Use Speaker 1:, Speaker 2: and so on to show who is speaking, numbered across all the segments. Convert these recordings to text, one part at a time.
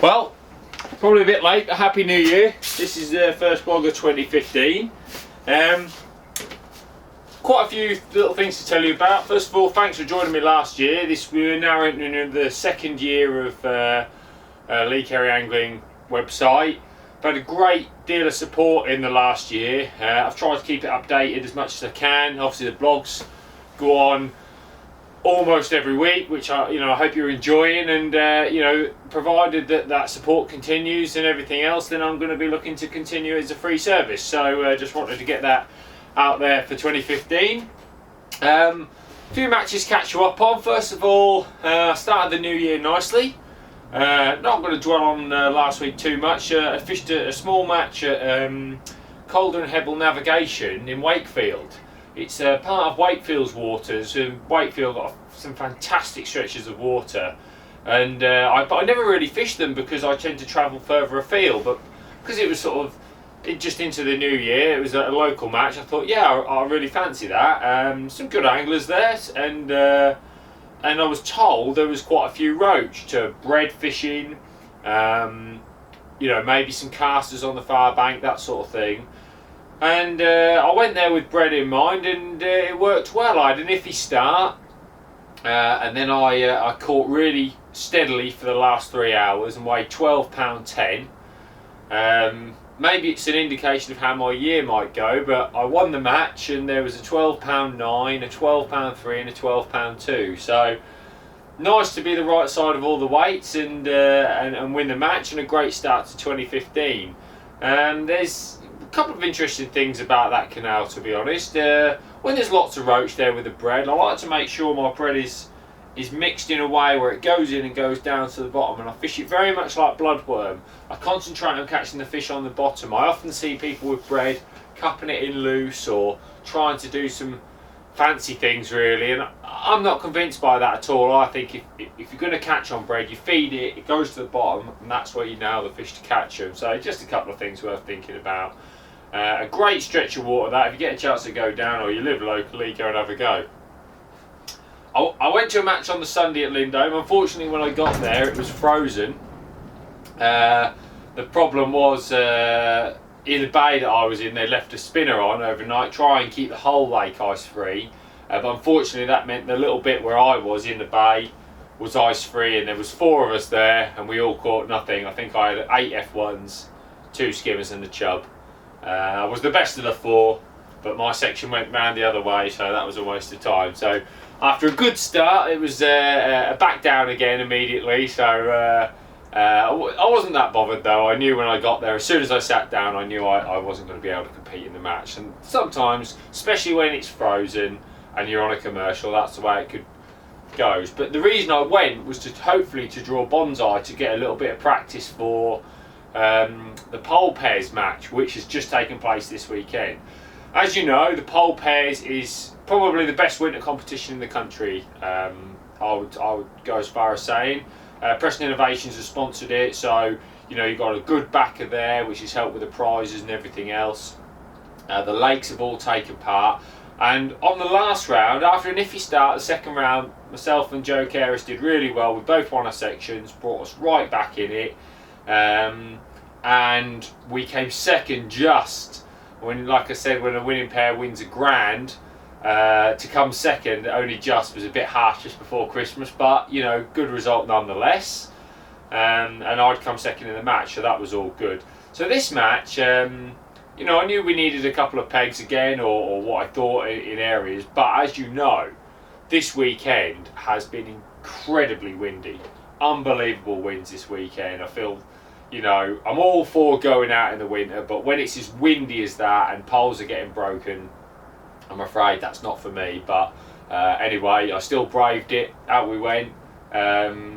Speaker 1: Well, probably a bit late, but Happy New Year. This is the first vlog of 2015. Quite a few little things to tell you about. First of all, thanks for joining me last year. We're now entering the second year of Kerry Angling website. I've had a great deal of support in the last year. I've tried to keep it updated as much as I can. Obviously the blogs go on almost every week, which I hope you're enjoying, and provided that support continues and everything else, then I'm going to be looking to continue as a free service. So just wanted to get that out there for 2015. A few matches to catch you up on. First of all, I started the new year nicely. Not going to dwell on last week too much. I fished a small match at Calder and Hebble Navigation in Wakefield. It's part of Wakefield's waters, and Wakefield got some fantastic stretches of water, and I never really fished them because I tend to travel further afield, but because it was sort of just into the new year, it was a local match, I thought, yeah, I really fancy that. Some good anglers there, and I was told there was quite a few roach to bread fishing, maybe some casters on the far bank, that sort of thing. And I went there with bread in mind, and it worked well. I had an iffy start, and then I caught really steadily for the last 3 hours and weighed £12.10. Maybe it's an indication of how my year might go, but I won the match, and there was a £12.9, a £12.3 and a £12.2. So nice to be the right side of all the weights and win the match, and a great start to 2015. There's a couple of interesting things about that canal, to be honest. When there's lots of roach there with the bread, I like to make sure my bread is mixed in a way where it goes in and goes down to the bottom, and I fish it very much like bloodworm. I concentrate on catching the fish on the bottom. I often see people with bread cupping it in loose or trying to do some fancy things, really, and I'm not convinced by that at all. I think if you're going to catch on bread, you feed it, it goes to the bottom, and that's where you nail the fish to catch them. So just a couple of things worth thinking about. A great stretch of water that, if you get a chance to go down or you live locally, go and have a go. I went to a match on the Sunday at Lindholm. Unfortunately, when I got there, it was frozen. The problem was in the bay that I was in, they left a spinner on overnight, try and keep the whole lake ice free. But unfortunately, that meant the little bit where I was in the bay was ice free, and there was 4 of us there, and we all caught nothing. I think I had 8 F1s, 2 skimmers and a chub. I was the best of the 4, but my section went round the other way, so that was a waste of time. So after a good start, it was a back down again immediately. So I wasn't that bothered, though. I knew when I got there, as soon as I sat down, I knew I wasn't going to be able to compete in the match. And sometimes, especially when it's frozen and you're on a commercial, that's the way it goes. But the reason I went was hopefully to draw bonsai, to get a little bit of practice for the pole pairs match, which has just taken place this weekend. As you know, the pole pairs is probably the best winter competition in the country. I would go as far as saying. Preston Innovations has sponsored it, so you've got a good backer there, which has helped with the prizes and everything else. The lakes have all taken part, and on the last round, after an iffy start, the second round, myself and Joe Kerry did really well. We both won our sections, brought us right back in it, and we came second just when, like I said, when a winning pair wins £1,000. To come second only just was a bit harsh just before Christmas, but good result nonetheless. And I'd come second in the match, so that was all good. So this match, I knew we needed a couple of pegs again, or what I thought in areas, but as you know, this weekend has been incredibly windy. Unbelievable winds this weekend. I feel, I'm all for going out in the winter, but when it's as windy as that and poles are getting broken, I'm afraid that's not for me. But anyway, I still braved it. Out we went. I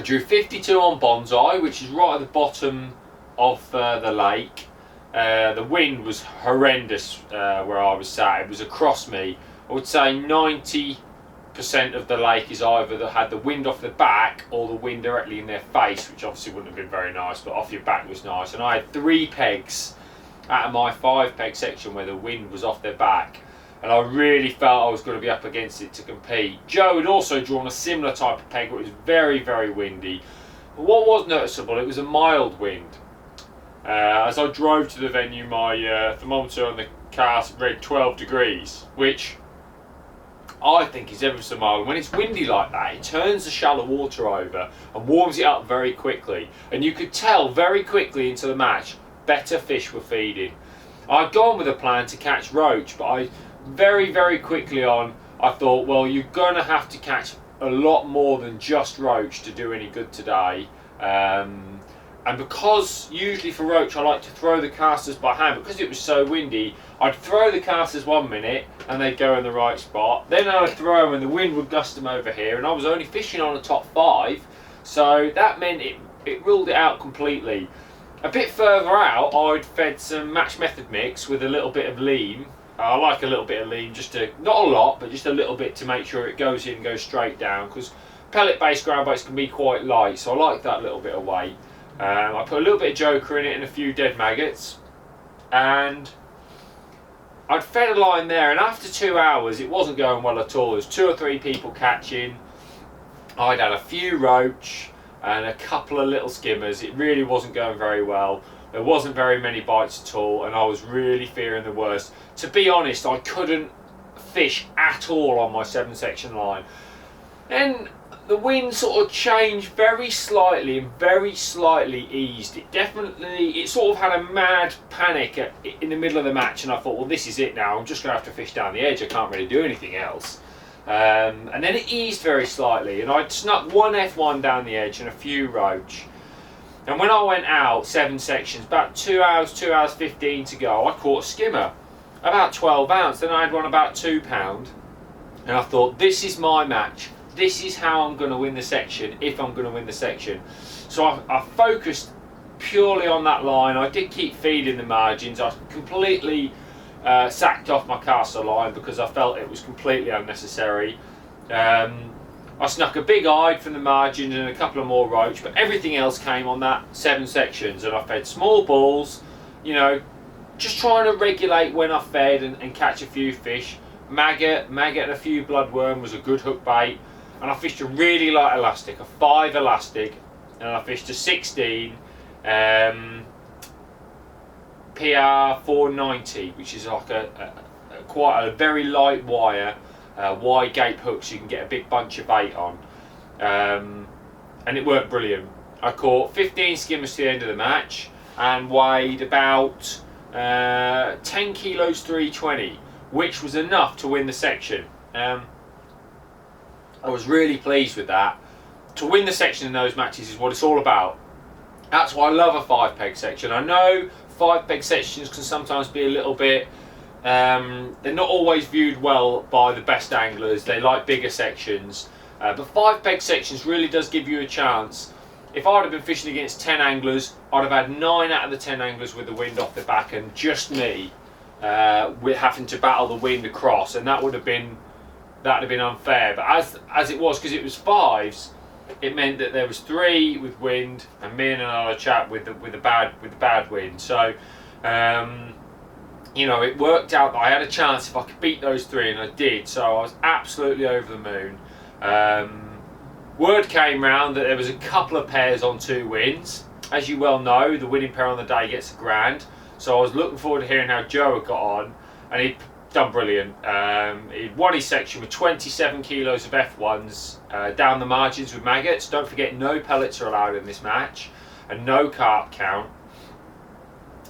Speaker 1: drew 52 on bonsai, which is right at the bottom of the lake. The wind was horrendous where I was sat. It was across me. I would say 90% of the lake is either that had the wind off the back or the wind directly in their face, which obviously wouldn't have been very nice, but off your back was nice. And I had 3 pegs out of my 5 peg section where the wind was off their back, and I really felt I was going to be up against it to compete. Joe had also drawn a similar type of peg, but it was very, very windy. But what was noticeable, it was a mild wind. As I drove to the venue, my thermometer on the car read 12 degrees, which I think is ever so mild. When it's windy like that, it turns the shallow water over and warms it up very quickly. And you could tell very quickly into the match, better fish were feeding. I'd gone with a plan to catch roach, but I very quickly on, I thought, well, you're going to have to catch a lot more than just roach to do any good today. And because usually for roach I like to throw the casters by hand, because it was so windy, I'd throw the casters 1 minute and they'd go in the right spot. Then I'd throw them and the wind would gust them over here, and I was only fishing on the top 5, so that meant it ruled it out completely. A bit further out, I'd fed some match method mix with a little bit of lean. I like a little bit of lean, just to, not a lot, but just a little bit to make sure it goes in and goes straight down, because pellet based ground baits can be quite light, so I like that little bit of weight. I put a little bit of joker in it and a few dead maggots, and I'd fed a line there, and after 2 hours it wasn't going well at all. There was 2 or 3 people catching. I'd had a few roach and a couple of little skimmers. It really wasn't going very well. There wasn't very many bites at all, and I was really fearing the worst. To be honest, I couldn't fish at all on my 7 section line. And the wind sort of changed very slightly and very slightly eased. It sort of had a mad panic in the middle of the match, and I thought, well, this is it now. I'm just going to have to fish down the edge. I can't really do anything else. And then it eased very slightly, and I'd snuck 1 F1 down the edge and a few roach. And when I went out 7 sections, about 2 hours 15 to go, I caught a skimmer, about 12 ounce. Then I had one about £2, and I thought, this is my match. This is how I'm going to win the section, if I'm going to win the section. So I focused purely on that line. I did keep feeding the margins. I completely sacked off my caster line because I felt it was completely unnecessary. I snuck a big hide from the margins and a couple of more roach, but everything else came on that 7 sections, and I fed small balls, you know, just trying to regulate when I fed and catch a few fish. Maggot and a few bloodworm was a good hook bait. And I fished a really light elastic, a 5 elastic, and I fished a 16 PR 490, which is like quite a very light wire, wide gape hook, so you can get a big bunch of bait on. And it worked brilliant. I caught 15 skimmers to the end of the match and weighed about 10 kilos 320, which was enough to win the section. I was really pleased with that. To win the section in those matches is what it's all about. That's why I love a 5 peg section. I know 5 peg sections can sometimes be a little bit, they're not always viewed well by the best anglers. They like bigger sections. But 5 peg sections really does give you a chance. If I'd have been fishing against 10 anglers, I'd have had 9 out of the 10 anglers with the wind off the back, and just me with having to battle the wind across, and that would have been unfair. But as it was, because it was 5s, it meant that there was 3 with wind and me and another chap with the bad wind. So you know, it worked out that I had a chance if I could beat those 3, and I did. So I was absolutely over the moon. Word came round that there was a couple of pairs on 2 wins. As you well know, the winning pair on the day gets £1,000. So I was looking forward to hearing how Joe had got on, and he'd done brilliant. He'd won his section with 27 kilos of F1s down the margins with maggots. Don't forget, no pellets are allowed in this match, and no carp count.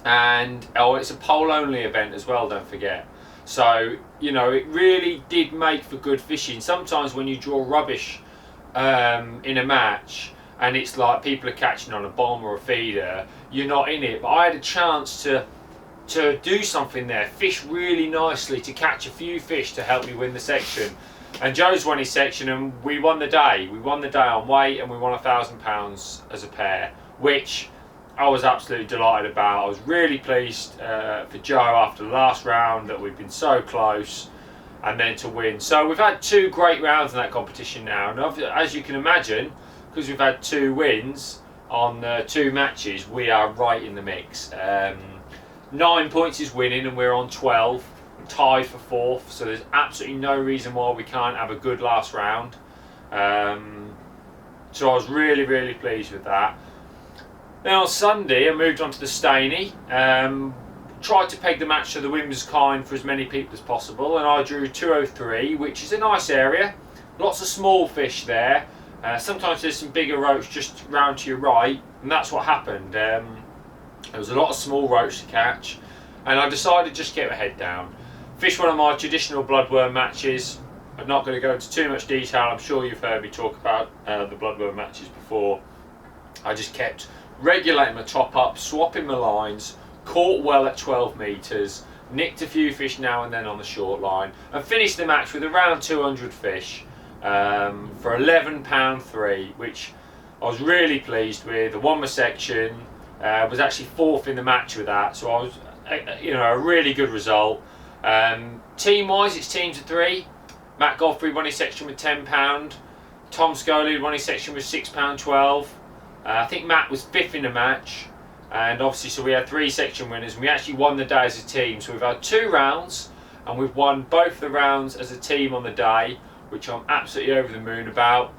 Speaker 1: And it's a pole only event as well, don't forget. So, you know, it really did make for good fishing. Sometimes when you draw rubbish in a match, and it's like people are catching on a bomb or a feeder, you're not in it. But I had a chance to do something there, fish really nicely, to catch a few fish to help me win the section. And Joe's won his section, and we won the day. We won the day on weight, and we won £1,000 as a pair, which I was absolutely delighted about. I was really pleased for Joe after the last round that we've been so close, and then to win. So we've had 2 great rounds in that competition now, and as you can imagine, because we've had 2 wins on 2 matches, we are right in the mix. 9 points is winning, and we're on 12, tied for 4th, so there's absolutely no reason why we can't have a good last round. So I was really, really pleased with that. Then on Sunday, I moved on to the Staney. Tried to peg the match so the wind was kind for as many people as possible, and I drew 203, which is a nice area. Lots of small fish there. Sometimes there's some bigger roach just round to your right, and that's what happened. There was a lot of small roach to catch, and I decided just to get my head down. Fished one of my traditional bloodworm matches. I'm not going to go into too much detail. I'm sure you've heard me talk about the bloodworm matches before. I just kept regulating my top up, swapping my lines, caught well at 12 metres, nicked a few fish now and then on the short line, and finished the match with around 200 fish for £11.3, which I was really pleased with. I won my section, was actually 4th in the match with that, so I was, a really good result. Team wise, it's teams of 3. Matt Godfrey won his section with £10. Tom Scully won his section with £6.12. I think Matt was 5th in the match, and obviously so we had 3 section winners, and we actually won the day as a team. So we've had 2 rounds, and we've won both the rounds as a team on the day, which I'm absolutely over the moon about.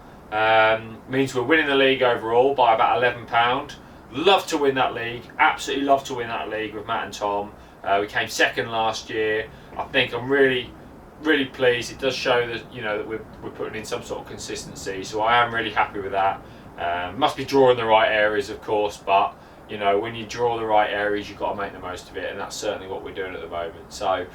Speaker 1: Means we're winning the league overall by about £11. Love to win that league, absolutely love to win that league with Matt and Tom. We came 2nd last year. I think I'm really pleased. It does show that that we're putting in some sort of consistency, so I am really happy with that. Must be drawing the right areas, of course, but when you draw the right areas, you've got to make the most of it, and that's certainly what we're doing at the moment. So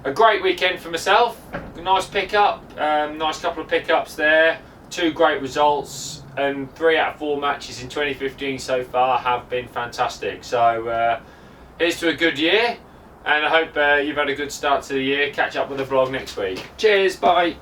Speaker 1: a great weekend for myself. A nice pickup, nice couple of pickups there, 2 great results, and 3 out of 4 matches in 2015 so far have been fantastic. So here's to a good year, and I hope you've had a good start to the year. Catch up with the vlog next week. Cheers, bye.